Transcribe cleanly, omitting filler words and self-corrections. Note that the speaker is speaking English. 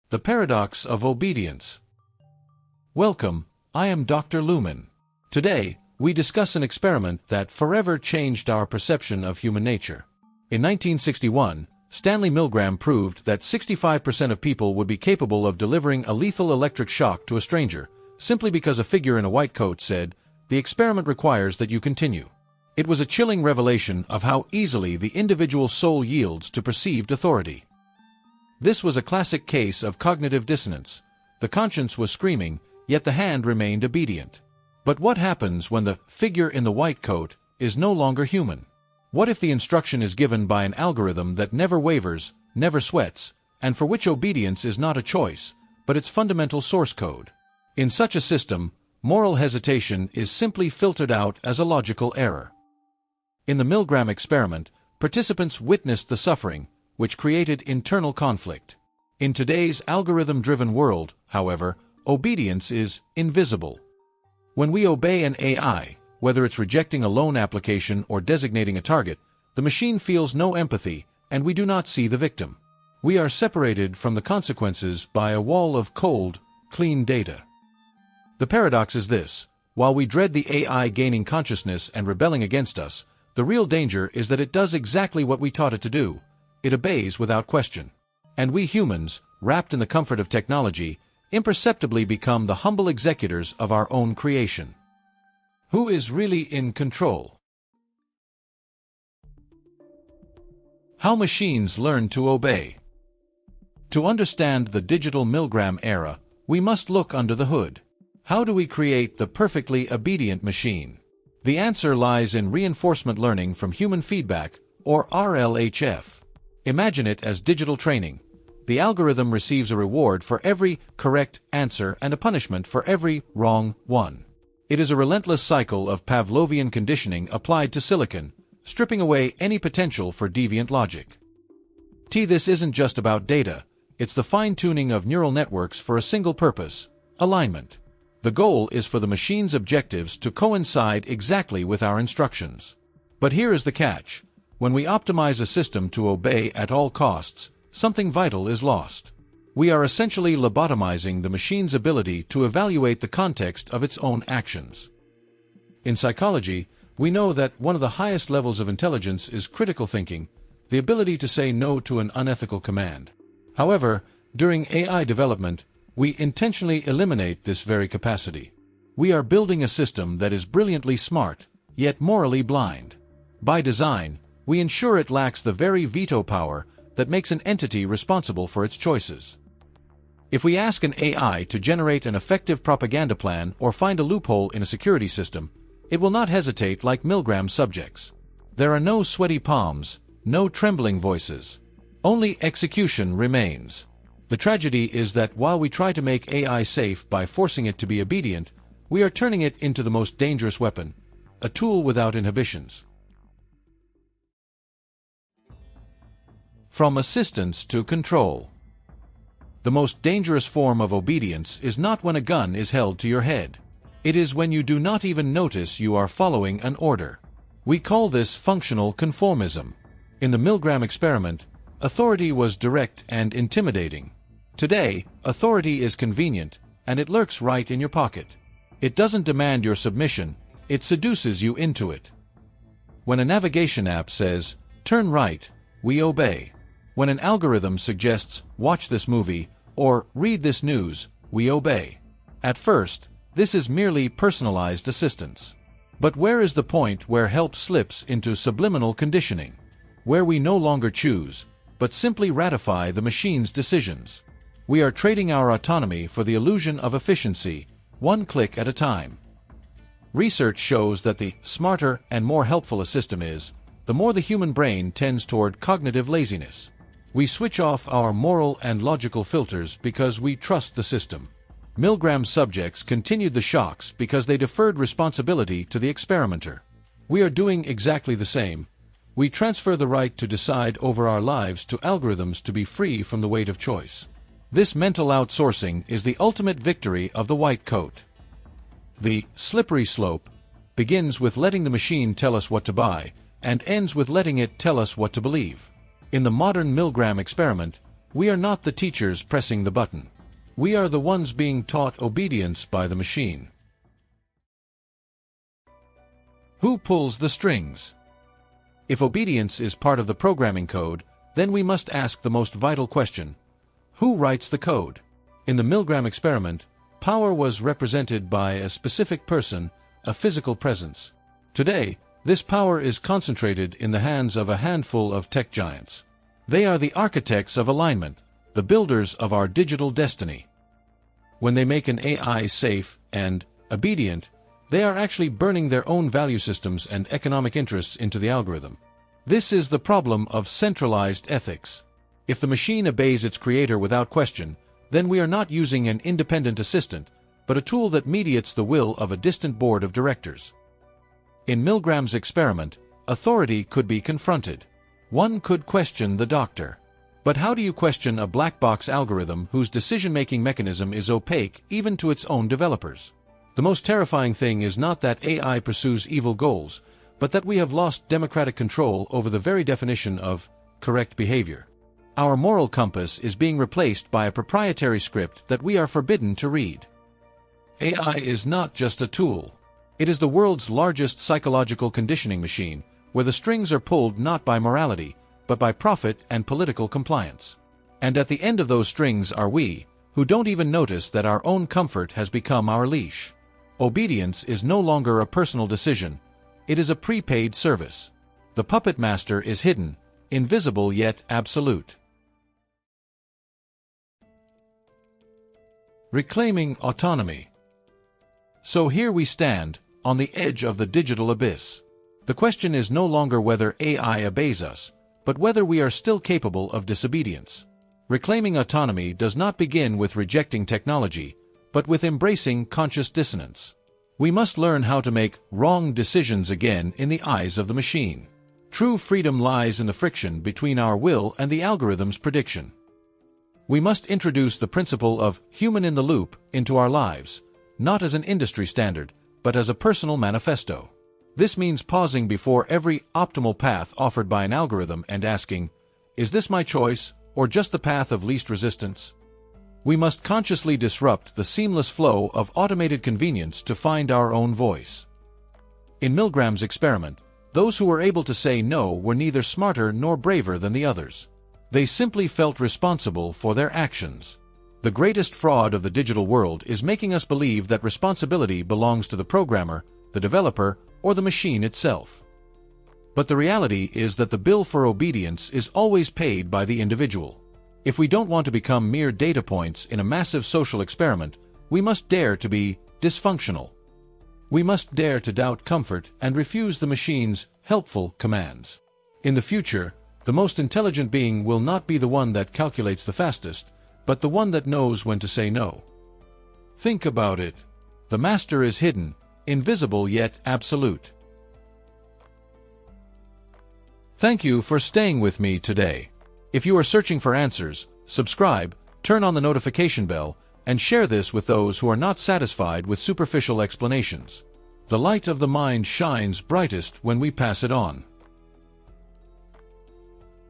The Paradox of Obedience. Welcome, I am Dr. Lumen. Today, we discuss an experiment that forever changed our perception of human nature. In 1961, Stanley Milgram proved that 65% of people would be capable of delivering a lethal electric shock to a stranger, simply because a figure in a white coat said, "The experiment requires that you continue." It was a chilling revelation of how easily the individual soul yields to perceived authority. This was a classic case of cognitive dissonance. The conscience was screaming, yet the hand remained obedient. But what happens when the figure in the white coat is no longer human? What if the instruction is given by an algorithm that never wavers, never sweats, and for which obedience is not a choice, but its fundamental source code? In such a system, moral hesitation is simply filtered out as a logical error. In the Milgram experiment, participants witnessed the suffering, which created internal conflict. In today's algorithm-driven world, however, obedience is invisible. When we obey an AI, whether it's rejecting a loan application or designating a target, the machine feels no empathy, and we do not see the victim. We are separated from the consequences by a wall of cold, clean data. The paradox is this: while we dread the AI gaining consciousness and rebelling against us, the real danger is that it does exactly what we taught it to do. It obeys without question. And we humans, wrapped in the comfort of technology, imperceptibly become the humble executors of our own creation. Who is really in control? How machines learn to obey. To understand the digital Milgram era, we must look under the hood. How do we create the perfectly obedient machine? The answer lies in reinforcement learning from human feedback, or RLHF. Imagine it as digital training. The algorithm receives a reward for every correct answer and a punishment for every wrong one. It is a relentless cycle of Pavlovian conditioning applied to silicon, stripping away any potential for deviant logic. This isn't just about data, it's the fine-tuning of neural networks for a single purpose: alignment. The goal is for the machine's objectives to coincide exactly with our instructions. But here is the catch: when we optimize a system to obey at all costs, something vital is lost. We are essentially lobotomizing the machine's ability to evaluate the context of its own actions. In psychology, we know that one of the highest levels of intelligence is critical thinking, the ability to say no to an unethical command. However, during AI development, we intentionally eliminate this very capacity. We are building a system that is brilliantly smart, yet morally blind. By design, we ensure it lacks the very veto power that makes an entity responsible for its choices. If we ask an AI to generate an effective propaganda plan or find a loophole in a security system, it will not hesitate like Milgram's subjects. There are no sweaty palms, no trembling voices. Only execution remains. The tragedy is that while we try to make AI safe by forcing it to be obedient, we are turning it into the most dangerous weapon, a tool without inhibitions. From assistance to control. The most dangerous form of obedience is not when a gun is held to your head. It is when you do not even notice you are following an order. We call this functional conformism. In the Milgram experiment, authority was direct and intimidating. Today, authority is convenient, and it lurks right in your pocket. It doesn't demand your submission, it seduces you into it. When a navigation app says, "Turn right," we obey. When an algorithm suggests, "Watch this movie," or "Read this news," we obey. At first, this is merely personalized assistance. But where is the point where help slips into subliminal conditioning? Where we no longer choose, but simply ratify the machine's decisions. We are trading our autonomy for the illusion of efficiency, one click at a time. Research shows that the smarter and more helpful a system is, the more the human brain tends toward cognitive laziness. We switch off our moral and logical filters because we trust the system. Milgram's subjects continued the shocks because they deferred responsibility to the experimenter. We are doing exactly the same. We transfer the right to decide over our lives to algorithms to be free from the weight of choice. This mental outsourcing is the ultimate victory of the white coat. The slippery slope begins with letting the machine tell us what to buy, and ends with letting it tell us what to believe. In the modern Milgram experiment, We are not the teachers pressing the button. We are the ones being taught obedience by the machine. Who pulls the strings? If obedience is part of the programming code, then we must ask the most vital question: who writes the code? In the Milgram experiment, power was represented by a specific person, a physical presence. Today, this power is concentrated in the hands of a handful of tech giants. They are the architects of alignment, the builders of our digital destiny. When they make an AI safe and obedient, they are actually burning their own value systems and economic interests into the algorithm. This is the problem of centralized ethics. If the machine obeys its creator without question, then we are not using an independent assistant, but a tool that mediates the will of a distant board of directors. In Milgram's experiment, authority could be confronted. One could question the doctor. But how do you question a black box algorithm whose decision-making mechanism is opaque even to its own developers? The most terrifying thing is not that AI pursues evil goals, but that we have lost democratic control over the very definition of correct behavior. Our moral compass is being replaced by a proprietary script that we are forbidden to read. AI is not just a tool. It is the world's largest psychological conditioning machine, where the strings are pulled not by morality, but by profit and political compliance. And at the end of those strings are we, who don't even notice that our own comfort has become our leash. Obedience is no longer a personal decision. It is a prepaid service. The puppet master is hidden, invisible yet absolute. Reclaiming autonomy. So here we stand, on the edge of the digital abyss. The question is no longer whether AI obeys us, but whether we are still capable of disobedience. Reclaiming autonomy does not begin with rejecting technology, but with embracing conscious dissonance. We must learn how to make wrong decisions again in the eyes of the machine. True freedom lies in the friction between our will and the algorithm's prediction. We must introduce the principle of human in the loop into our lives, not as an industry standard, but as a personal manifesto. This means pausing before every optimal path offered by an algorithm and asking, is this my choice, or just the path of least resistance? We must consciously disrupt the seamless flow of automated convenience to find our own voice. In Milgram's experiment, those who were able to say no were neither smarter nor braver than the others. They simply felt responsible for their actions. The greatest fraud of the digital world is making us believe that responsibility belongs to the programmer, the developer, or the machine itself. But the reality is that the bill for obedience is always paid by the individual. If we don't want to become mere data points in a massive social experiment, we must dare to be dysfunctional. We must dare to doubt comfort and refuse the machine's helpful commands. In the future, the most intelligent being will not be the one that calculates the fastest, but the one that knows when to say no. Think about it. The master is hidden, invisible yet absolute. Thank you for staying with me today. If you are searching for answers, subscribe, turn on the notification bell, and share this with those who are not satisfied with superficial explanations. The light of the mind shines brightest when we pass it on.